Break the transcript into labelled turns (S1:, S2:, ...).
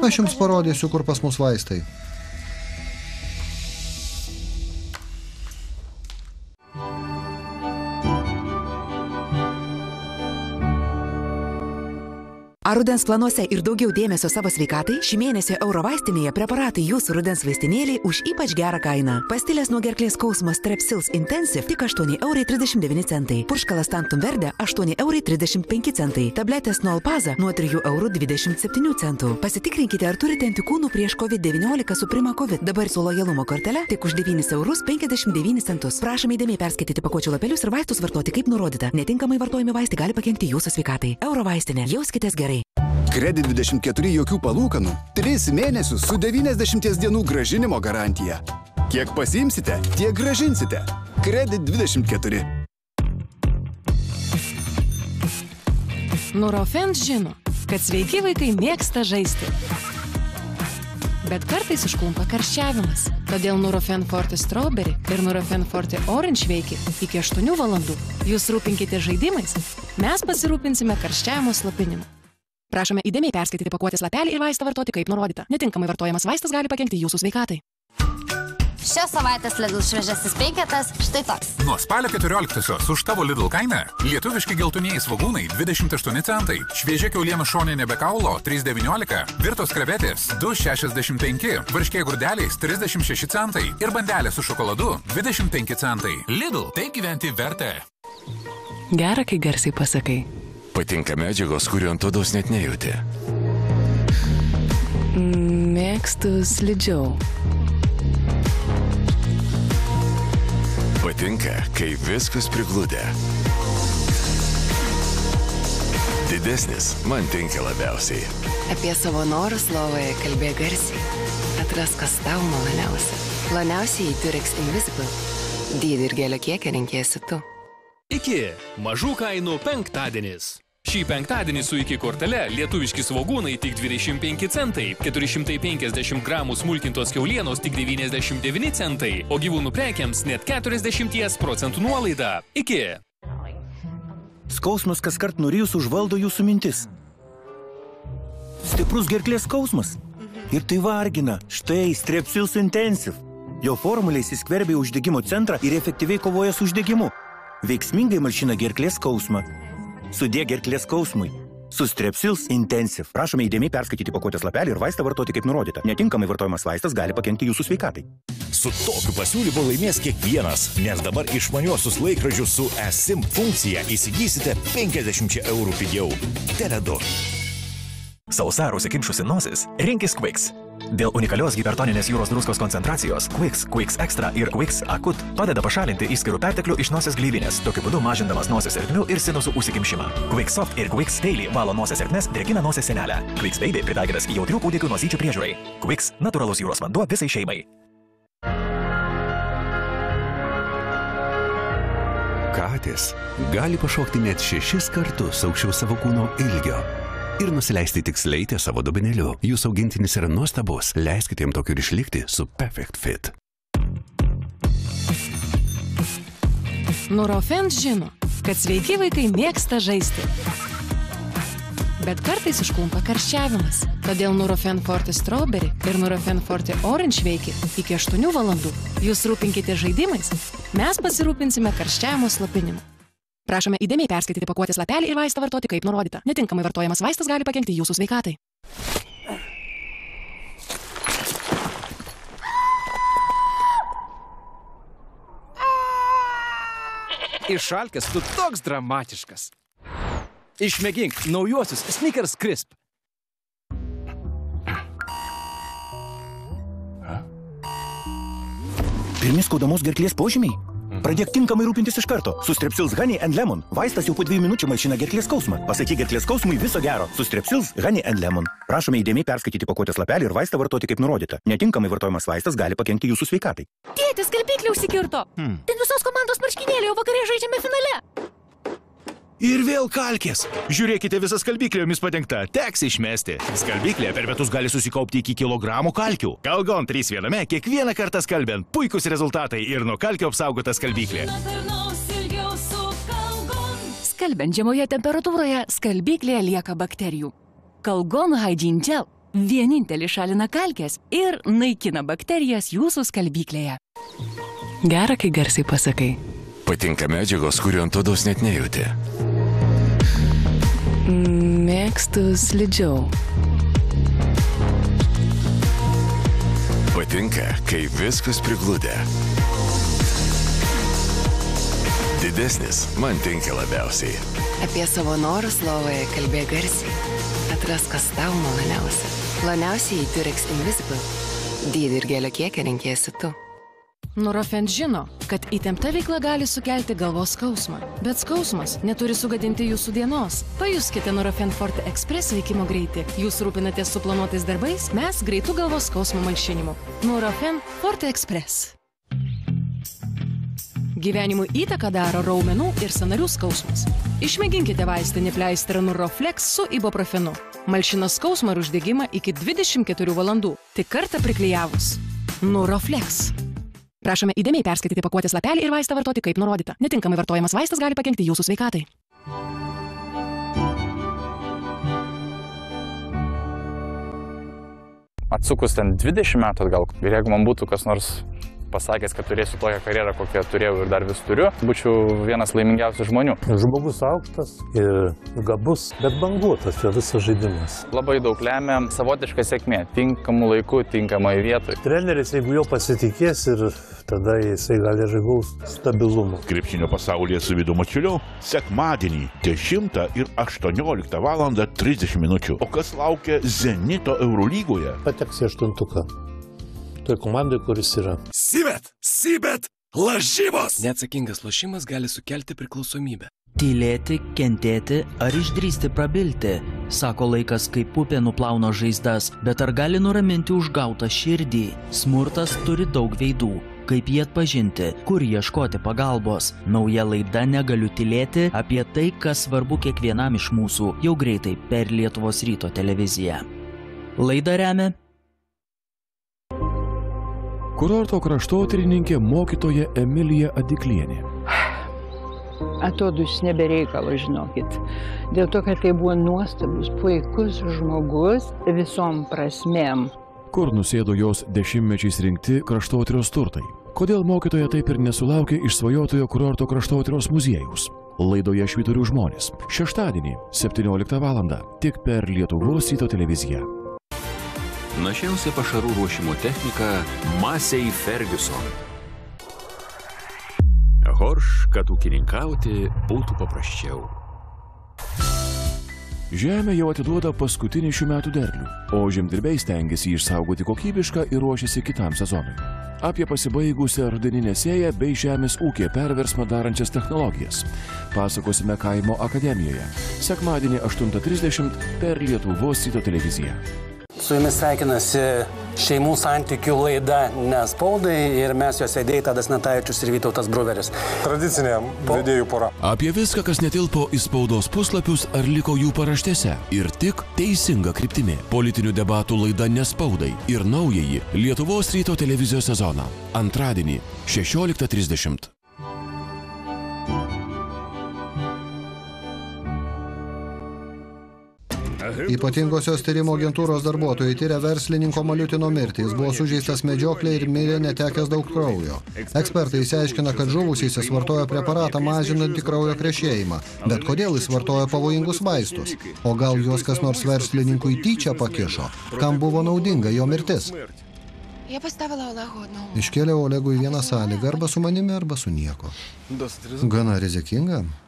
S1: Aš jums parodysiu, kur pas mus vaistai.
S2: Ar rudens planuose ir daugiau dėmesio savo sveikatai? Šį mėnesį Eurovaistinėje preparatai jūsų rudens vaistinėliai už ypač gerą kainą. Pastilės nuo gerklės skausmo Strepsils Intensive tik 8,39 €. Purškalas Tantum Verde 8,35 €. Tabletės nuo Alpaza nuo 3,27 €. Pasitikrinkite, ar turite antikūnų prieš COVID-19 su Prima COVID. Dabar su lojalumo kortele tik už 9,59 €. Prašome įdėmiai perskaityti pakuočių lapelius ir vaistus vartoti kaip nurodyta. Netinkamai vartojami vaistai gali pakenkti jūsų sveikatai. Eurovaistinė. Jauskitės gerai.
S3: Kredit 24 jokių palūkanų, 3 mėnesius su 90 dienų grąžinimo garantija. Kiek pasiimsite, tiek grąžinsite. Kredit 24.
S4: Nurofen žino, kad sveiki vaikai mėgsta žaisti. Bet kartais užklumpa karščiavimas. Todėl Nurofen Forte Strawberry ir Nurofen Forte Orange veikia iki 8 valandų. Jūs rūpinkite žaidimais, mes pasirūpinsime karščiavimo slopinimu. Prašome įdėmiai perskaityti pakuotės lapelį ir vaistą vartoti kaip nurodyta. Netinkamai vartojamas vaistas gali pakenkti jūsų sveikatai.
S5: Šios savaitės Lidl šviežiasis penketas štai toks.
S6: Nuo spalio 14-osios už tavo Lidl kainą lietuviški geltonieji svogūnai 28 centai, šviežia kiauliena šoninė be kaulo 3,19, virtos krevetės 2,65, varškė grūdeliais 36 centai ir bandelė su šokoladu 25 centai. Lidl, taip gyventi verta.
S4: Gera, kai garsiai pasakai.
S7: Patinka medžiagos, kurių ant odos net nejauti.
S4: Mėgstu slidžiau.
S7: Patinka, kai viskas prigludę. Didesnis man tinka labiausiai.
S4: Apie savo norus lovoje kalbėk garsiai. Atrask, kas tau maloniausia. Ploniausiai Durex Invisible. Dydį ir gėlio kiekį rinkėsi tu.
S8: Iki mažų kainų penktadienis. Šį penktadienį su Iki kortele lietuviški svogūnai tik 25 centai, 450 gramų smulkintos kiaulienos tik 99 centai, o gyvūnų prekiams net 40% nuolaida. Iki.
S9: Skausmas kaskart nurijus užvaldo jūsų mintis. Stiprus gerklės skausmas. Ir tai vargina. Štai Strepsils Intensive. Jo formulė įsiskverbia į uždegimo centrą ir efektyviai kovoja su uždegimu. Veiksmingai malšina gerklės skausmą. Sudie gerklės skausmui. Su Strepsils Intensive. Prašome įdėmiai perskaityti pakuotės lapelį ir vaistą vartoti kaip nurodyta. Netinkamai vartojamas vaistas gali pakenkti jūsų sveikatai.
S10: Su tokiu pasiūlymu laimės kiekvienas, nes dabar išmaniuosius laikrodžius su eSIM funkcija įsigysite 50 € pigiau. Tele2.
S11: Sausa ar užsikimšusi nosis? Rinkis Quix. Dėl unikalios hipertoninės jūros druskos koncentracijos Quix, Quix Extra ir Quix Akut padeda pašalinti įskyrų perteklių iš nosies gleivinės, tokiu būdu mažindamas nosies ertmių ir sinusų užsikimšimą. Quix Soft ir Quix Daily valo nosies ertmes, drėkina nosies sienelę. Quix Baby pritaikytas jautrių kūdikių nosyčių priežiūrai. Quix – natūralus jūros vanduo visai šeimai.
S12: Katės gali pašokti net 6 kartus aukščiau savo kūno ilgio ir nusileisti tiksliai ties savo dubenėliu. Jūsų augintinis yra nuostabus. Leiskite jam tokiu ir išlikti su Perfect Fit.
S4: Nurofen žino, kad sveiki vaikai mėgsta žaisti. Bet kartais užklumpa karščiavimas. Todėl Nurofen Forte Strawberry ir Nurofen Forte Orange veikia iki 8 valandų. Jūs rūpinkite žaidimais, mes pasirūpinsime karščiavimo slopinimu. Prašome įdėmiai perskaityti pakuotės lapelį ir vaistą vartoti kaip nurodyta. Netinkamai vartojamas vaistas gali pakenkti jūsų sveikatai.
S8: Išalkęs tu toks dramatiškas. Išmėgink naujuosius Snickers Crisp.
S9: Pirmi skaudamos gerklės požymiai? Pradėk tinkamai rūpintis iš karto. Su Strepsils Honey and Lemon. Vaistas jau po 2 minučių malšina gerklės skausmą. Pasakyk gerklės skausmui viso gero. Su Strepsils Honey and Lemon. Prašome įdėmiai perskaityti pakuotės lapelį ir vaistą vartoti kaip nurodyta. Netinkamai vartojamas vaistas gali pakenkti jūsų sveikatai.
S4: Tėtis, skalbyklė užsikirto. Ten visos komandos marškinėliai, o vakarė žaidžiame finale.
S10: Ir vėl kalkės. Žiūrėkite, visą skalbyklė jomis padengta. Teks išmesti. Skalbyklė per metus gali susikaupti iki kilogramų kalkių. Kalgon 3 viename, kiekvieną kartą skalbiant. Puikus rezultatai ir nuo kalkių apsaugota skalbyklė.
S4: Skalbiant žemoje temperatūroje, skalbyklėje lieka bakterijų. Calgon Hygiene Gel. Vienintelis šalina kalkes ir naikina bakterijas jūsų skalbyklėje. Gera, kai garsiai pasakai.
S7: Patinka medžiagos, kurių ant odos net nejauti.
S4: Mėgstu slidžiau.
S7: Patinka, kai viskas prigludę. Didesnis man tinka labiausiai.
S2: Apie savo norus lovoje kalbėk garsiai. Atrask, kas tau maloniausia. Ploniausiai Durex Invisible. Dydį ir gėlio kiekį renkėsi tu.
S4: Nurofen žino, kad įtempta veikla gali sukelti galvos skausmą. Bet skausmas neturi sugadinti jūsų dienos. Pajuskite Nurofen Forte Express veikimo greitį. Jūs rūpinatės suplanuotais darbais, mes greitų galvos skausmo malšinimu. Nurofen Forte Express. Gyvenimui įtaką daro raumenų ir sąnarių skausmas. Išmėginkite vaistinį pleisterą Nuroflex su ibuprofenu. Malšina skausmą ir uždegimą iki 24 valandų. Tik kartą priklijavus. Nuroflex. Prašome įdėmiai perskaityti pakuotės lapelį ir vaistą vartoti kaip nurodyta. Netinkamai vartojamas vaistas gali pakenkti jūsų sveikatai.
S13: Atsukus ten 20 metų atgal, ir jeigu man būtų kas nors pasakęs, kad turėsiu tokią karjerą, kokią turėjau ir dar vis turiu, būčiau vienas laimingiausių žmonių.
S14: Žmogus aukštas ir gabus, bet banguotas jo visas žaidimas.
S13: Labai daug lemia savotiška sėkmė, tinkamų laikų, tinkamai vietoj.
S14: Treneris, jeigu jo pasitikės, ir tada jisai gali žaigaus stabilumą.
S15: Krepšinio pasaulyje su Vidu Mačiuliu sekmadienį 10 ir 18 valandą 30 minučių. O kas laukia Zenito Eurolygoje?
S14: Pateks į 8-tuką. Toj komandai, kuris yra.
S16: Sibet, lažybos!
S17: Neatsakingas lošimas gali sukelti priklausomybę.
S18: Tylėti, kentėti ar išdrįsti prabilti. Sako laikas, kai upė nuplauna žaizdas, bet ar gali nuraminti užgautą širdį? Smurtas turi daug veidų. Kaip jį atpažinti, kur ieškoti pagalbos? Nauja laida Negaliu tylėti apie tai, kas svarbu kiekvienam iš mūsų, jau greitai per Lietuvos ryto televiziją. Laidą remia
S19: kurorto kraštotyrininkė mokytoja Emilija Adiklienė.
S20: Atodus nebereikalo, žinokit. Dėl to, kad tai buvo nuostabus, puikus žmogus visom prasmėm.
S19: Kur nusėdo jos dešimtmečiais rinkti kraštotyros turtai? Kodėl mokytoja taip ir nesulaukė išsvajotojo kurorto kraštotyros muziejaus? Laidoje Švyturių žmonės. Šeštadienį, 17 valandą, tik per Lietuvos ryto televiziją.
S21: Našiausia pašarų ruošimo technika Massey Ferguson. Horš, kad ūkininkauti būtų paprasčiau.
S19: Žemė jau atiduoda paskutinį šių metų derlių, o žemdirbiai stengiasi išsaugoti kokybišką ir ruošiasi kitam sezonui. Apie pasibaigusią rudeninę sėją bei žemės ūkį perversmą darančias technologijas pasakosime Kaimo akademijoje. Sekmadienį 8:30 per Lietuvos ryto televiziją.
S22: Su jumis sveikinasi šeimų santykių laida Nespaudai ir mes jos vedėjai Tadas Natavičius ir Vytautas Bruveris.
S23: Tradicinė vedėjų pora.
S19: Apie viską, kas netilpo į spaudos puslapius ar liko jų paraštėse. Ir tik teisinga kryptimi. Politinių debatų laida Nespaudai ir naująjį Lietuvos ryto televizijos sezoną. Antradienį 16:30.
S1: Ypatingosios tyrimo agentūros darbuotojai tyria verslininko Maliutino mirtį. Jis buvo sužeistas medžioklėje ir mirė netekęs daug kraujo. Ekspertai išsiaiškina, kad žuvusysis vartojo preparatą mažinantį kraujo krešėjimą. Bet kodėl jis vartojo pavojingus vaistus? O gal juos kas nors verslininkui tyčia pakišo? Kam buvo naudinga jo mirtis? Iškėlė Olegui vieną sąlygą, arba su manimi, arba su nieko. Gana rizikinga.